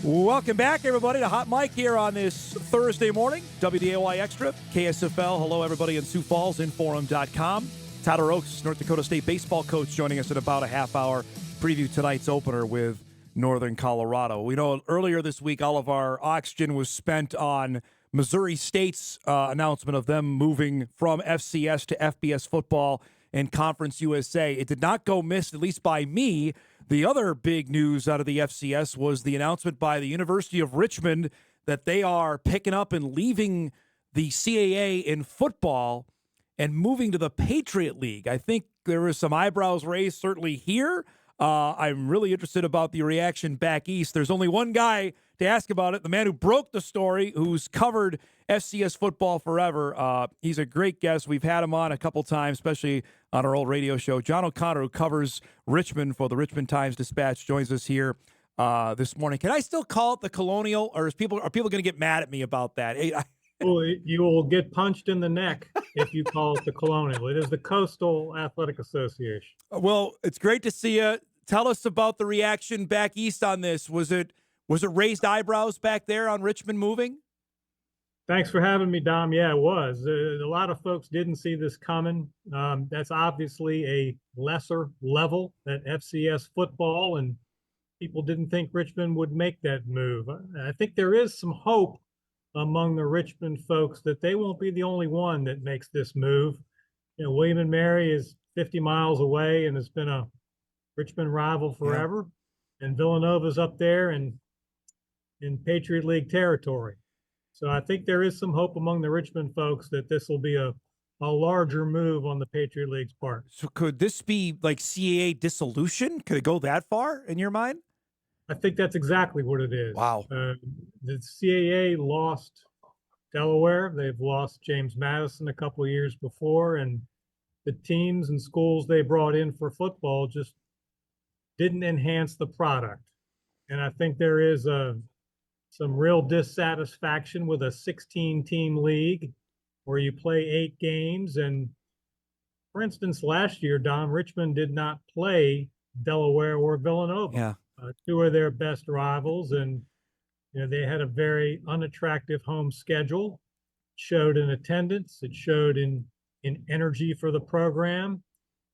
Welcome back, everybody, to Hot Mike here on this Thursday morning. WDAY Extra, KSFL. Hello, everybody in Sioux Falls, Inforum.com. Tyler Oaks, North Dakota State baseball coach, joining us in about a half hour. Preview tonight's opener with Northern Colorado. We know earlier this week all of our oxygen was spent on Missouri State's announcement of them moving from FCS to FBS football and Conference USA. It did not go missed, at least by me. The other big news out of the FCS was the announcement by the University of Richmond that they are picking up and leaving the CAA in football and moving to the Patriot League. I think there was some eyebrows raised certainly here. I'm really interested about the reaction back east. There's only one guy to ask about it, the man who broke the story, who's covered FCS football forever. He's a great guest. We've had him on a couple times, especially on our old radio show. John O'Connor, who covers Richmond for the Richmond Times-Dispatch, joins us here this morning. Can I still call it the Colonial, or are people going to get mad at me about that? Well, you will get punched in the neck if you call it the Colonial. It is the Coastal Athletic Association. Well, it's great to see you. Tell us about the reaction back east on this. Was it raised eyebrows back there on Richmond moving? Thanks for having me, Dom. Yeah, it was. A lot of folks didn't see this coming. That's obviously a lesser level at FCS football, and people didn't think Richmond would make that move. I think there is some hope among the Richmond folks that they won't be the only one that makes this move. You know, William and Mary is 50 miles away and has been a Richmond rival forever. Yeah. And Villanova's up there in Patriot League territory. So I think there is some hope among the Richmond folks that this will be a larger move on the Patriot League's part. So could this be like CAA dissolution? Could it go that far in your mind? I think that's exactly what it is. Wow. The CAA lost Delaware. They've lost James Madison a couple of years before, and the teams and schools they brought in for football just didn't enhance the product. And I think there is some real dissatisfaction with a 16-team league where you play 8 games. And for instance, last year, Dom, Richmond did not play Delaware or Villanova. Yeah. 2 of their best rivals, and they had a very unattractive home schedule. It showed in attendance. It showed in energy for the program.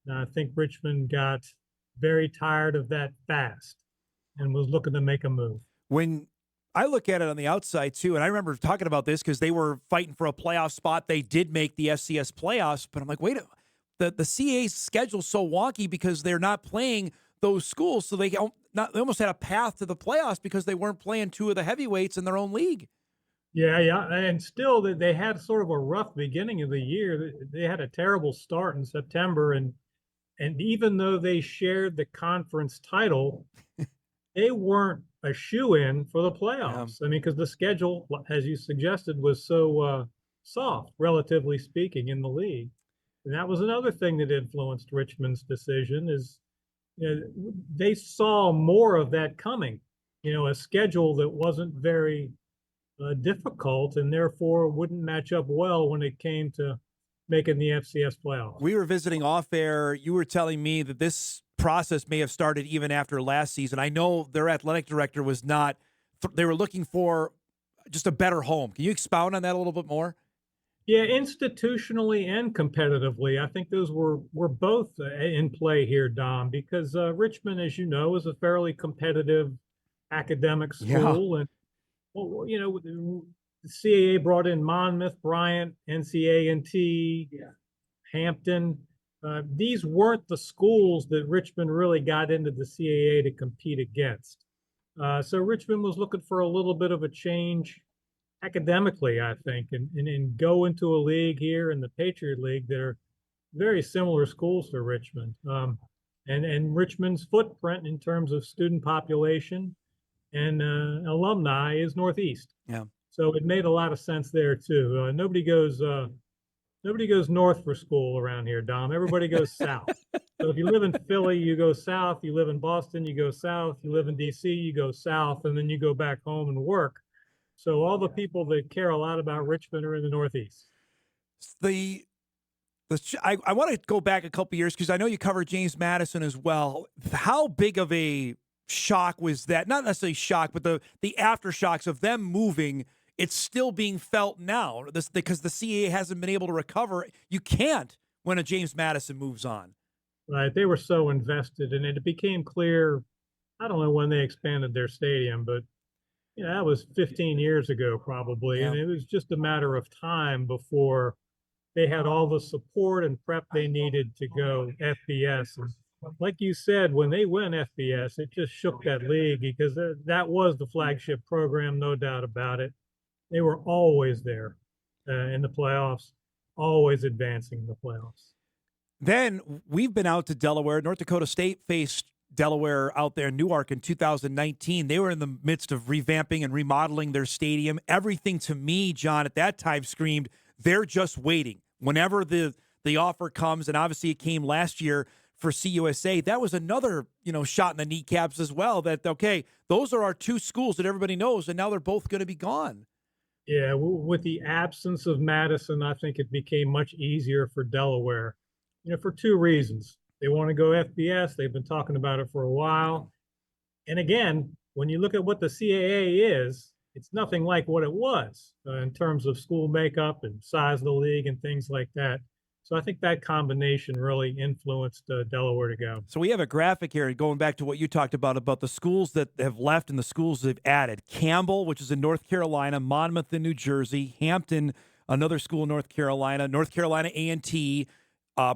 And I think Richmond got very tired of that fast and was looking to make a move. When I look at it on the outside, too, and I remember talking about this because they were fighting for a playoff spot. They did make the FCS playoffs, but I'm like, wait, the CAA schedule's so wonky because they're not playing those schools, so they almost had a path to the playoffs because they weren't playing 2 of the heavyweights in their own league. Yeah, and still they had sort of a rough beginning of the year. They had a terrible start in September, and even though they shared the conference title, they weren't a shoo-in for the playoffs. I mean, because the schedule, as you suggested, was so soft, relatively speaking, in the league. And that was another thing that influenced Richmond's decision is they saw more of that coming, a schedule that wasn't very difficult and therefore wouldn't match up well when it came to making the FCS playoffs. We were visiting off air. You were telling me that this process may have started even after last season. I know their athletic director was not, they were looking for just a better home. Can you expound on that a little bit more? Yeah, institutionally and competitively, I think those were both in play here, Dom, because Richmond, as you know, is a fairly competitive academic school. And, the CAA brought in Monmouth, Bryant, NCA&T, Hampton. These weren't the schools that Richmond really got into the CAA to compete against. So Richmond was looking for a little bit of a change academically, I think, and go into a league here in the Patriot League that are very similar schools to Richmond. And Richmond's footprint in terms of student population and alumni is Northeast. Yeah. So it made a lot of sense there too. Nobody goes north for school around here, Dom. Everybody goes south. So if you live in Philly, you go south. You live in Boston, you go south. You live in DC, you go south, and then you go back home and work. So all the people that care a lot about Richmond are in the Northeast. I want to go back a couple years because I know you covered James Madison as well. How big of a shock was that, not necessarily shock, but the aftershocks of them moving, it's still being felt now. Because the CAA hasn't been able to recover. You can't when a James Madison moves on. Right. They were so invested, and it became clear, I don't know when they expanded their stadium, but that was 15 years ago probably. Yeah. And it was just a matter of time before they had all the support and prep they needed to go FBS. And like you said, when they went FBS, it just shook that league because that was the flagship program, no doubt about it. They were always there in the playoffs, always advancing in the playoffs. Then we've been out to Delaware. North Dakota State faced Delaware out there in Newark in 2019. They were in the midst of revamping and remodeling their stadium. Everything to me, John, at that time screamed, they're just waiting. Whenever the offer comes, and obviously it came last year for CUSA, that was another, shot in the kneecaps as well, that, okay, those are our two schools that everybody knows, and now they're both going to be gone. Yeah, with the absence of Madison, I think it became much easier for Delaware, for two reasons. They want to go FBS. They've been talking about it for a while. And again, when you look at what the CAA is, it's nothing like what it was in terms of school makeup and size of the league and things like that. So I think that combination really influenced Delaware to go. So we have a graphic here going back to what you talked about the schools that have left and the schools they've added. Campbell, which is in North Carolina, Monmouth in New Jersey, Hampton, another school in North Carolina A&T.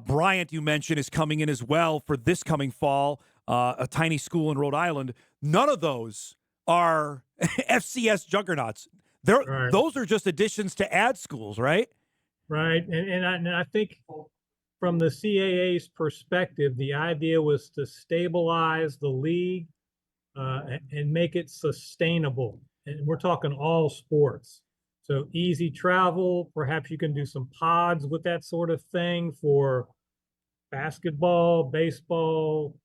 Bryant, you mentioned, is coming in as well for this coming fall, a tiny school in Rhode Island. None of those are FCS juggernauts. Right. Those are just additions to add schools, right? Right. And I think from the CAA's perspective, the idea was to stabilize the league and make it sustainable. And we're talking all sports. So easy travel, perhaps you can do some pods with that sort of thing for basketball, baseball,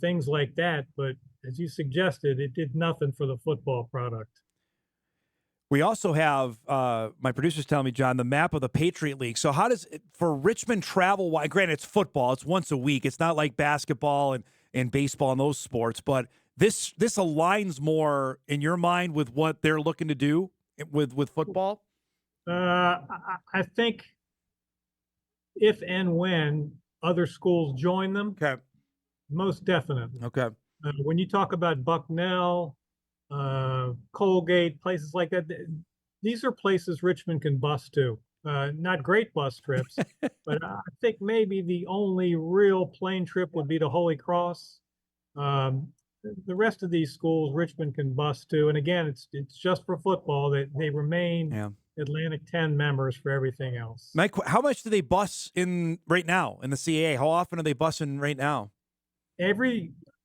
things like that. But as you suggested, it did nothing for the football product. We also have, my producers telling me, John, the map of the Patriot League. So how does for Richmond travel, granted it's football, it's once a week. It's not like basketball and baseball and those sports, but this aligns more in your mind with what they're looking to do with football? I think if and when other schools join them, okay, most definitely. Okay. When you talk about Bucknell, Colgate, places like that, these are places Richmond can bus to. Not great bus trips, but I think maybe the only real plane trip would be to Holy Cross. The rest of these schools Richmond can bus to, and again, it's just for football. They remain Atlantic 10 members for everything else. Mike, how much do they bus in right now in the CAA? How often are they busing right now?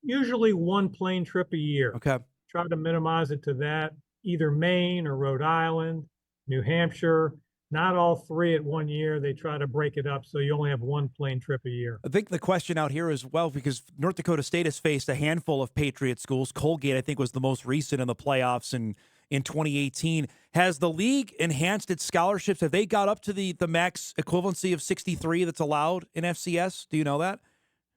Usually one plane trip a year. Okay. Try to minimize it to that, either Maine or Rhode Island, New Hampshire. Not all three at one year. They try to break it up so you only have one plane trip a year. I think the question out here as well, because North Dakota State has faced a handful of Patriot schools. Colgate, I think, was the most recent in the playoffs in 2018. Has the league enhanced its scholarships? Have they got up to the max equivalency of 63 that's allowed in FCS? Do you know that?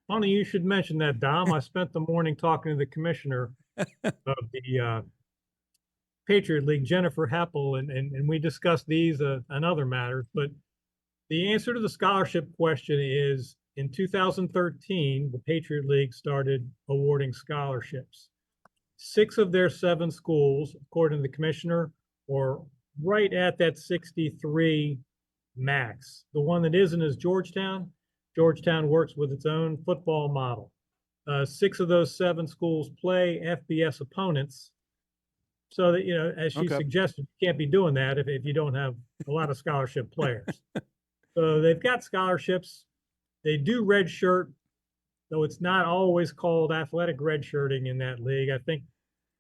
Funny you should mention that, Dom. I spent the morning talking to the commissioner of the Patriot League, Jennifer Heppel, and we discussed these and other matters. But the answer to the scholarship question is in 2013, the Patriot League started awarding scholarships. 6 of their 7 schools, according to the commissioner, were right at that 63 max. The one that isn't is Georgetown. Georgetown works with its own football model. 6 of those 7 schools play FBS opponents. So that, as she suggested, you can't be doing that if you don't have a lot of scholarship players. So they've got scholarships. They do redshirt, though it's not always called athletic redshirting in that league. I think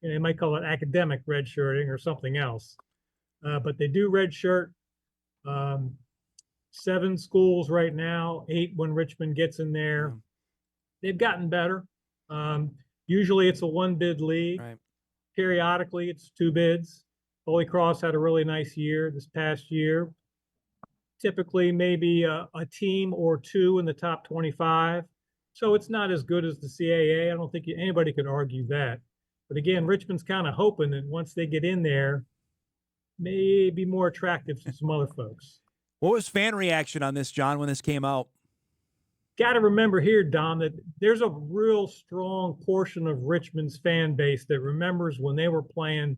they might call it academic redshirting or something else. But they do redshirt. 7 schools right now, 8 when Richmond gets in there. They've gotten better. Usually it's a 1-bid league. Right. Periodically, it's 2 bids. Holy Cross had a really nice year this past year. Typically, maybe a team or 2 in the top 25. So it's not as good as the CAA. I don't think anybody could argue that. But again, Richmond's kind of hoping that once they get in there, may be more attractive to some other folks. What was fan reaction on this, John, when this came out? Got to remember here, Dom, that there's a real strong portion of Richmond's fan base that remembers when they were playing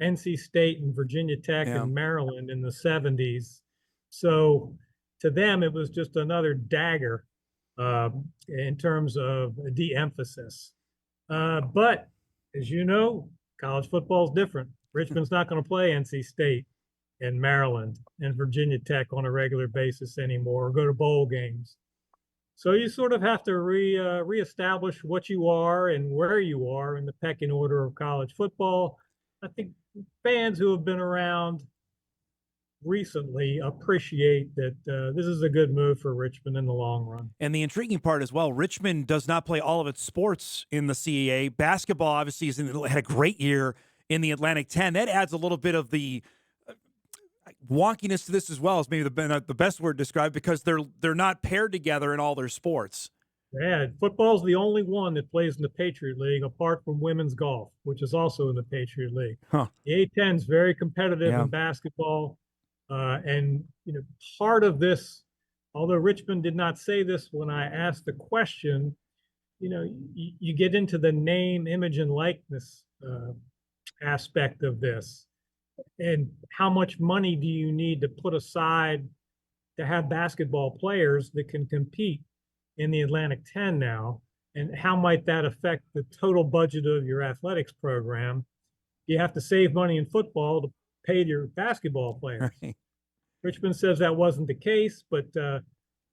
NC State and Virginia Tech and Maryland in the 70s. So to them, it was just another dagger in terms of de-emphasis. But as you know, college football is different. Richmond's not going to play NC State and Maryland and Virginia Tech on a regular basis anymore, or go to bowl games. So you sort of have to reestablish what you are and where you are in the pecking order of college football. I think fans who have been around recently appreciate that this is a good move for Richmond in the long run. And the intriguing part as well, Richmond does not play all of its sports in the CAA. Basketball obviously had a great year in the Atlantic 10. That adds a little bit of the wonkiness to this as well, is maybe the best word to describe, because they're not paired together in all their sports. Yeah, football's the only one that plays in the Patriot League, apart from women's golf, which is also in the Patriot League. Huh. The A10 is very competitive in basketball. And, part of this, although Richmond did not say this when I asked the question, you get into the name, image, and likeness aspect of this. And how much money do you need to put aside to have basketball players that can compete in the Atlantic 10 now? And how might that affect the total budget of your athletics program? You have to save money in football to pay your basketball players. Right. Richmond says that wasn't the case, but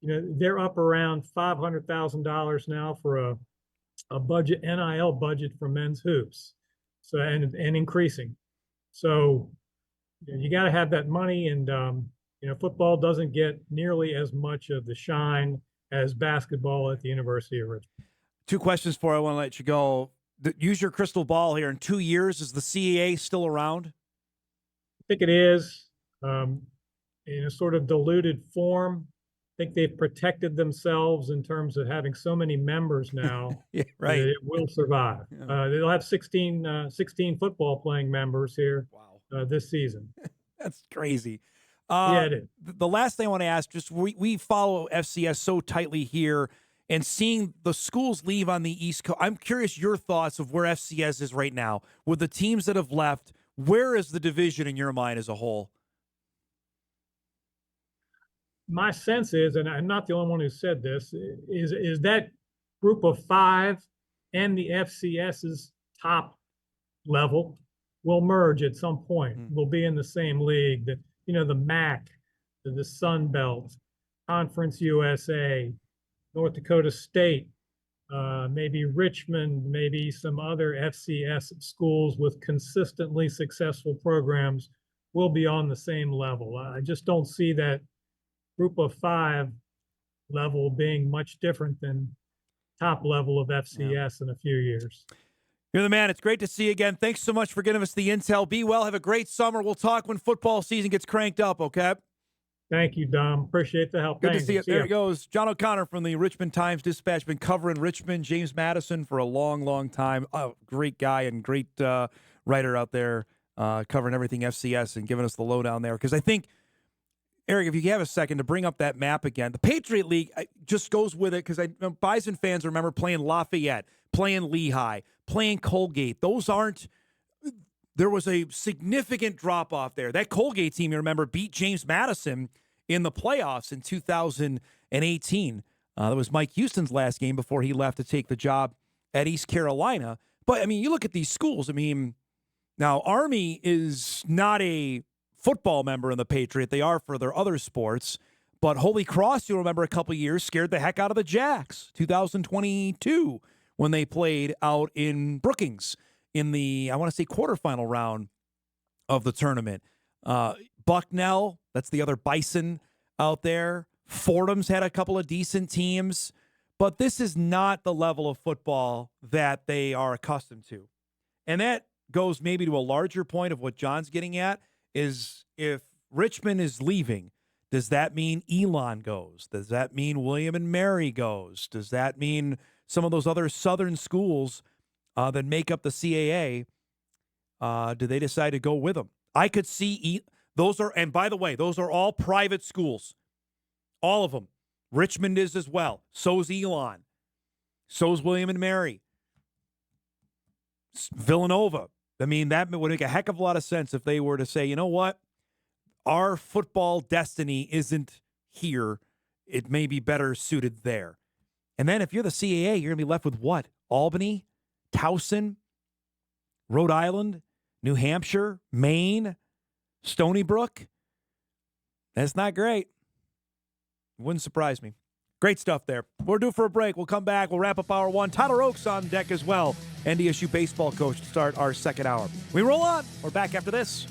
they're up around $500,000 now for a budget, NIL budget for men's hoops. So and increasing. So you got to have that money, and football doesn't get nearly as much of the shine as basketball at the University of Richmond. Two questions for you. I want to let you go. Use your crystal ball here. In 2 years, is the CAA still around? I think it is. In a sort of diluted form. I think they've protected themselves in terms of having so many members now. Yeah, right. That it will survive. Yeah. They'll have 16 football playing members here. Wow. This season. That's crazy. Yeah, it is. The last thing I want to ask, just we follow FCS so tightly here, and seeing the schools leave on the East Coast, I'm curious your thoughts of where FCS is right now. With the teams that have left, where is the division in your mind as a whole? My sense is, and I'm not the only one who said this, is that group of five and the FCS's top level will merge at some point. We'll be in the same league. The MAC, the Sun Belt, Conference USA, North Dakota State, maybe Richmond, maybe some other FCS schools with consistently successful programs will be on the same level. I just don't see that group of five level being much different than top level of FCS in a few years. You're the man. It's great to see you again. Thanks so much for giving us the intel. Be well. Have a great summer. We'll talk when football season gets cranked up, okay? Thank you, Dom. Appreciate the help. Good to see you. There he goes. John O'Connor from the Richmond Times-Dispatch. Been covering Richmond, James Madison for a long, long time. Oh, great guy and great writer out there covering everything FCS and giving us the lowdown there. Because I think, Eric, if you have a second to bring up that map again, the Patriot League just goes with it, because Bison fans remember playing Lafayette, playing Lehigh, playing Colgate. There was a significant drop-off there. That Colgate team, you remember, beat James Madison in the playoffs in 2018. That was Mike Houston's last game before he left to take the job at East Carolina. But, you look at these schools. Now Army is not a football member in the Patriot. They are for their other sports. But Holy Cross, you'll remember a couple years, scared the heck out of the Jacks. 2022, when they played out in Brookings in the, I want to say, quarterfinal round of the tournament. Bucknell, that's the other Bison out there. Fordham's had a couple of decent teams. But this is not the level of football that they are accustomed to. And that goes maybe to a larger point of what John's getting at, is if Richmond is leaving, Does that mean Elon goes? Does that mean William and Mary goes? Does that mean some of those other southern schools that make up the CAA, do they decide to go with them? I could see those are, and by the way, those are all private schools. All of them. Richmond is as well. So's Elon. So's William and Mary. Villanova. I mean, that would make a heck of a lot of sense if they were to say, you know what? Our football destiny isn't here. It may be better suited there. And then if you're the CAA, you're going to be left with what? Albany, Towson, Rhode Island, New Hampshire, Maine, Stony Brook. That's not great. Wouldn't surprise me. Great stuff there. We're due for a break. We'll come back. We'll wrap up hour one. Tyler Oaks on deck as well. NDSU baseball coach to start our second hour. We roll on. We're back after this.